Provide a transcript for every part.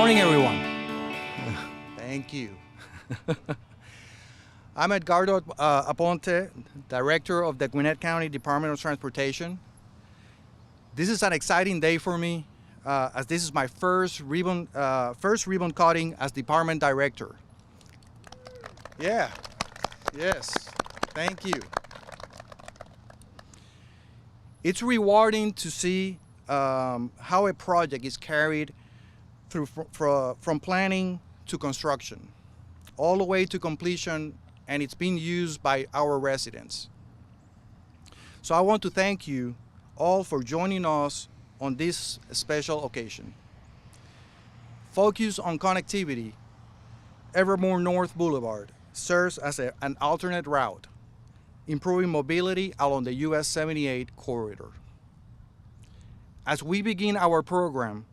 morning, everyone. Thank you. I'm Edgardo Aponte, Director of the Gwinnett County Department of Transportation. This is an exciting day for me, as this is my first ribbon cutting as Department Director. Yeah, yes, thank you. It's rewarding to see how a project is carried through from planning to construction, all the way to completion, and it's being used by our residents. So I want to thank you all for joining us on this special occasion. Focus on connectivity, Evermore North Boulevard serves as an alternate route, improving mobility along the US 78 corridor. As we begin our program,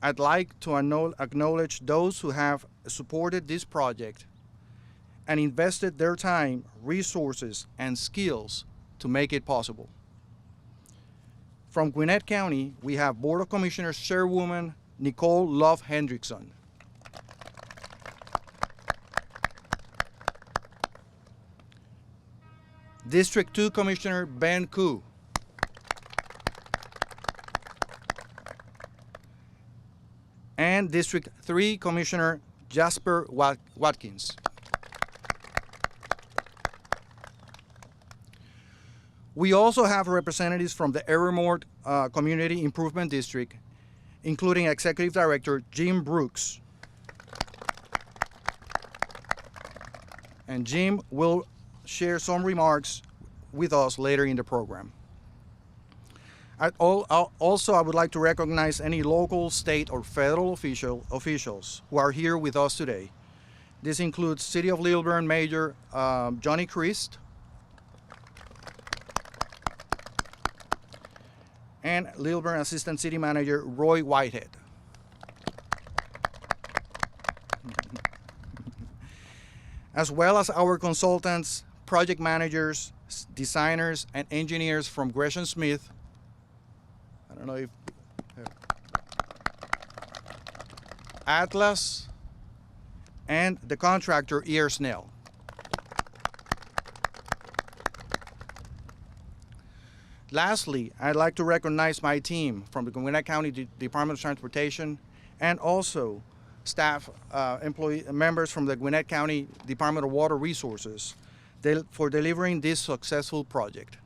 I'd like to acknowledge those who have supported this project and invested their time, resources, and skills to make it possible. From Gwinnett County, we have Board of Commissioners Chairwoman Nicole Love Hendrickson. District 2 Commissioner Ben Koo. And District 3 Commissioner Jasper Watkins. We also have representatives from the Evermore Community Improvement District, including Executive Director Jim Brooks. And Jim will share some remarks with us later in the program. Also, I would like to recognize any local, state, or federal officials who are here with us today. This includes City of Lilburn Mayor Johnny Christ and Lilburn Assistant City Manager Roy Whitehead. As well as our consultants, project managers, designers, and engineers from Gresham Smith. I don't know if Atlas, and the contractor E.R. Snell. Lastly, I'd like to recognize my team from the Gwinnett County Department of Transportation, and also staff members from the Gwinnett County Department of Water Resources for delivering this successful project.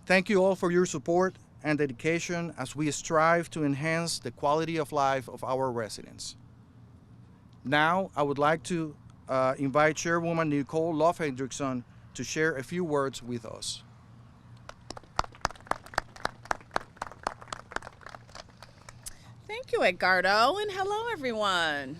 Thank you all for your support and dedication as we strive to enhance the quality of life of our residents. Now, I would like to invite Chairwoman Nicole Love Hendrickson to share a few words with us. Thank you, Edgardo, and hello, everyone.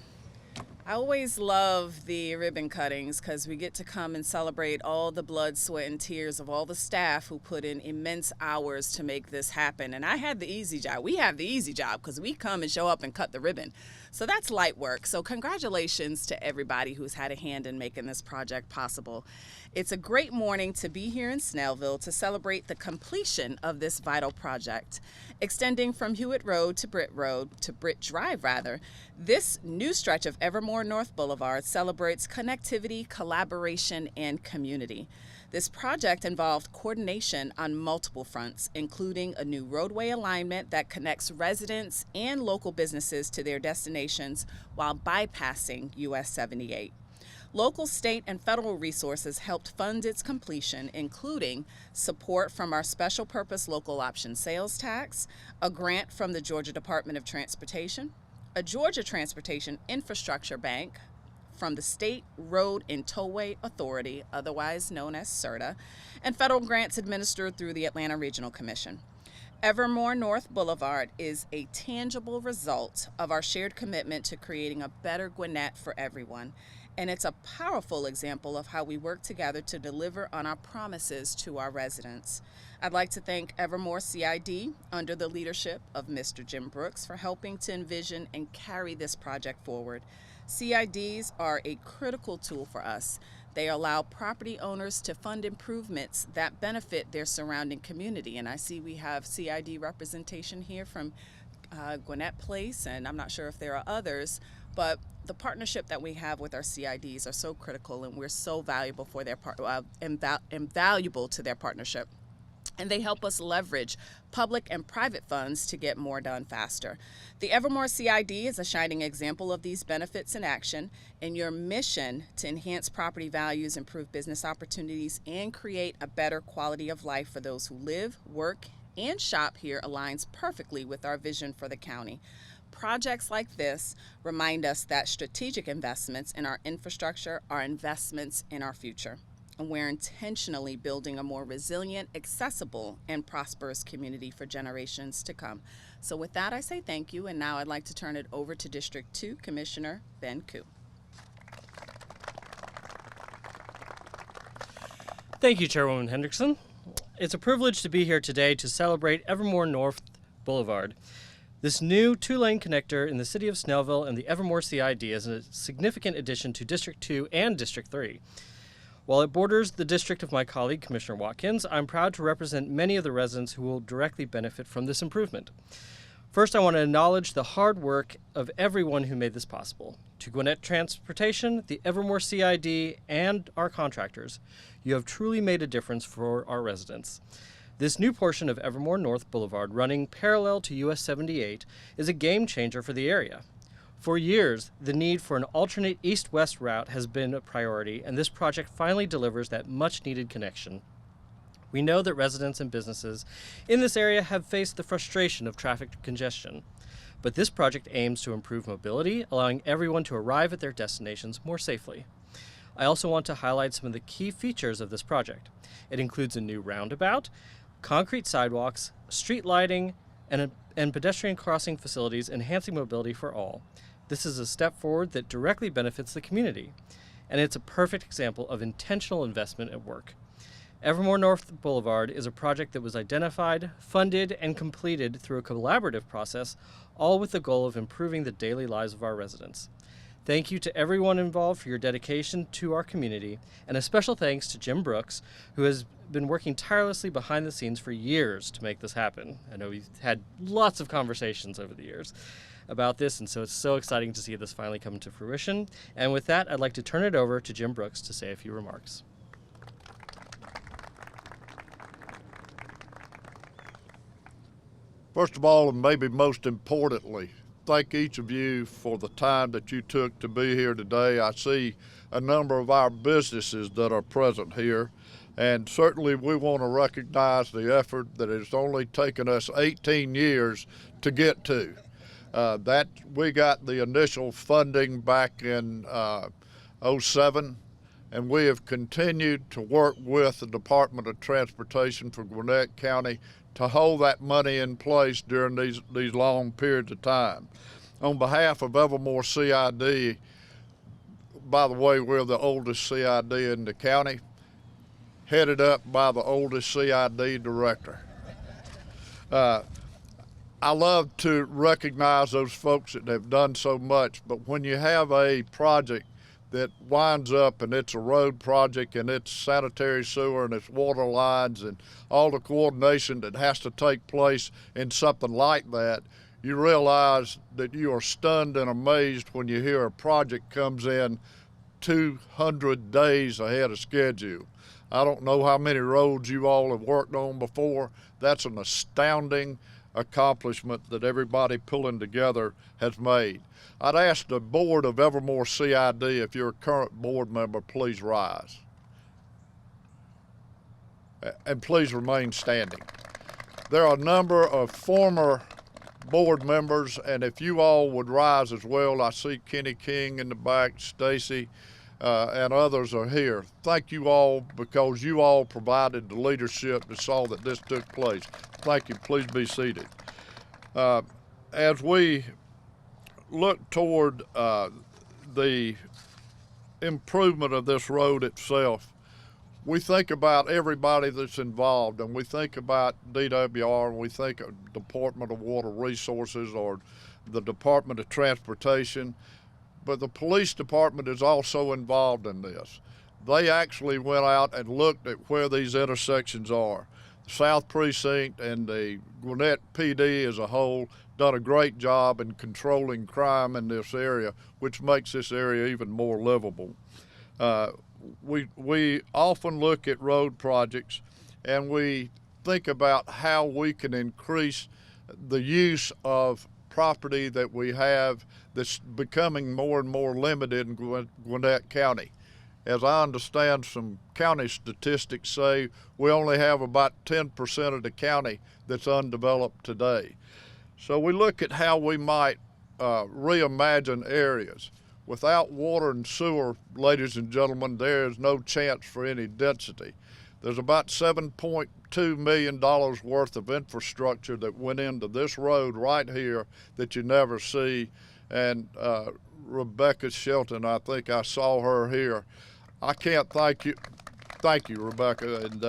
I always love the ribbon cuttings because we get to come and celebrate all the blood, sweat, and tears of all the staff who put in immense hours to make this happen. And I had the easy job. We have the easy job because we come and show up and cut the ribbon. So that's light work. So congratulations to everybody who's had a hand in making this project possible. It's a great morning to be here in Snellville to celebrate the completion of this vital project. Extending from Hewitt Road to Britt Drive rather, this new stretch of Evermore North Boulevard celebrates connectivity, collaboration, and community. This project involved coordination on multiple fronts, including a new roadway alignment that connects residents and local businesses to their destinations while bypassing US 78. Local, state, and federal resources helped fund its completion, including support from our Special Purpose Local Option Sales Tax, a grant from the Georgia Department of Transportation, a Georgia Transportation Infrastructure Bank from the State Road and Tollway Authority, otherwise known as SRTA, and federal grants administered through the Atlanta Regional Commission. Evermore North Boulevard is a tangible result of our shared commitment to creating a better Gwinnett for everyone. And it's a powerful example of how we work together to deliver on our promises to our residents. I'd like to thank Evermore CID under the leadership of Mr. Jim Brooks for helping to envision and carry this project forward. CIDs are a critical tool for us. They allow property owners to fund improvements that benefit their surrounding community. And I see we have CID representation here from Gwinnett Place, and I'm not sure if there are others, but the partnership that we have with our CIDs are so critical, and we're so valuable for their invaluable to their partnership. And they help us leverage public and private funds to get more done faster. The Evermore CID is a shining example of these benefits in action, and your mission to enhance property values, improve business opportunities, and create a better quality of life for those who live, work, and shop here aligns perfectly with our vision for the county. Projects like this remind us that strategic investments in our infrastructure are investments in our future. And we're intentionally building a more resilient, accessible, and prosperous community for generations to come. So with that, I say thank you, and now I'd like to turn it over to District 2 Commissioner Ben Koo. Thank you, Chairwoman Hendrickson. It's a privilege to be here today to celebrate Evermore North Boulevard. This new two-lane connector in the city of Snellville and the Evermore CID is a significant addition to District 2 and District 3. While it borders the district of my colleague, Commissioner Watkins, I'm proud to represent many of the residents who will directly benefit from this improvement. First, I want to acknowledge the hard work of everyone who made this possible. To Gwinnett Transportation, the Evermore CID, and our contractors, you have truly made a difference for our residents. This new portion of Evermore North Boulevard, running parallel to US 78, is a game changer for the area. For years, the need for an alternate east-west route has been a priority, and this project finally delivers that much-needed connection. We know that residents and businesses in this area have faced the frustration of traffic congestion, but this project aims to improve mobility, allowing everyone to arrive at their destinations more safely. I also want to highlight some of the key features of this project. It includes a new roundabout, concrete sidewalks, street lighting, and pedestrian crossing facilities, enhancing mobility for all. This is a step forward that directly benefits the community, and it's a perfect example of intentional investment at work. Evermore North Boulevard is a project that was identified, funded, and completed through a collaborative process, all with the goal of improving the daily lives of our residents. Thank you to everyone involved for your dedication to our community, and a special thanks to Jim Brooks, who has been working tirelessly behind the scenes for years to make this happen. I know we've had lots of conversations over the years about this, and so it's so exciting to see this finally come to fruition. And with that, I'd like to turn it over to Jim Brooks to say a few remarks. First of all, and maybe most importantly, thank each of you for the time that you took to be here today. I see a number of our businesses that are present here, and certainly we want to recognize the effort that it's only taken us 18 years to get to. That we got the initial funding back in 07, and we have continued to work with the Department of Transportation for Gwinnett County to hold that money in place during these long periods of time. On behalf of Evermore CID, by the way, we're the oldest CID in the county, headed up by the oldest CID director. I love to recognize those folks that have done so much, but when you have a project that winds up and it's a road project and it's sanitary sewer and it's water lines and all the coordination that has to take place in something like that, you realize that you are stunned and amazed when you hear a project comes in 200 days ahead of schedule. I don't know how many roads you all have worked on before. That's an astounding accomplishment that everybody pulling together has made. I'd ask the board of Evermore CID, if you're a current board member, please rise. And please remain standing. There are a number of former board members, and if you all would rise as well. I see Kenny King in the back, Stacy, and others are here. Thank you all, because you all provided the leadership that saw that this took place. Thank you. Please be seated. As we look toward the improvement of this road itself, we think about everybody that's involved, and we think about DWR, and we think of Department of Water Resources or the Department of Transportation, but the police department is also involved in this. they actually went out and looked at where these intersections are. The South Precinct and the Gwinnett PD as a whole done a great job in controlling crime in this area, which makes this area even more livable. We often look at road projects and we think about how we can increase the use of property that we have that's becoming more and more limited in Gwinnett County. As I understand, some county statistics say we only have about 10% of the county that's undeveloped today. So we look at how we might reimagine areas. Without water and sewer, ladies and gentlemen, there is no chance for any density. There's about $7.2 million worth of infrastructure that went into this road right here that you never see. And Rebecca Shelton, I think I saw her here. I can't thank you, Rebecca, and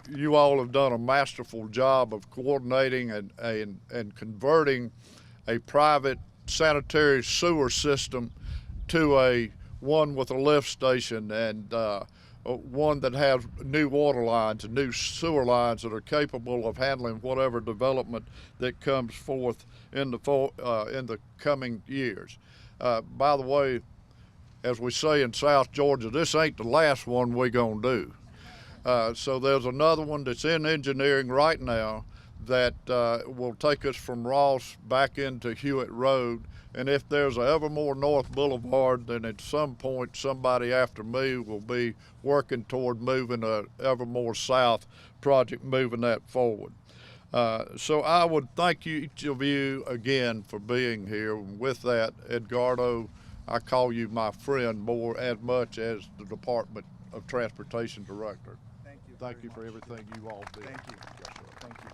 you all have done a masterful job of coordinating and converting a private sanitary sewer system to one with a lift station and one that has new water lines and new sewer lines that are capable of handling whatever development that comes forth in the coming years. By the way, as we say in South Georgia, this ain't the last one we're gonna do. So there's another one that's in engineering right now that will take us from Ross back into Hewitt Road. And if there's a Evermore North Boulevard, then at some point somebody after me will be working toward moving a Evermore South project, moving that forward. So I would thank each of you again for being here. With that, Edgardo, I call you my friend more as much as the Department of Transportation Director. Thank you. Thank you for everything you all did. Thank you. Yes, sir. Thank you.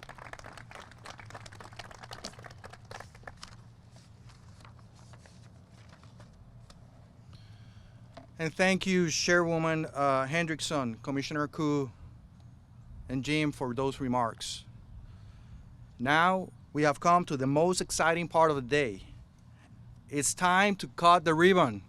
And thank you, Chairwoman Hendrickson, Commissioner Koo, and Jim for those remarks. Now we have come to the most exciting part of the day. It's time to cut the ribbon.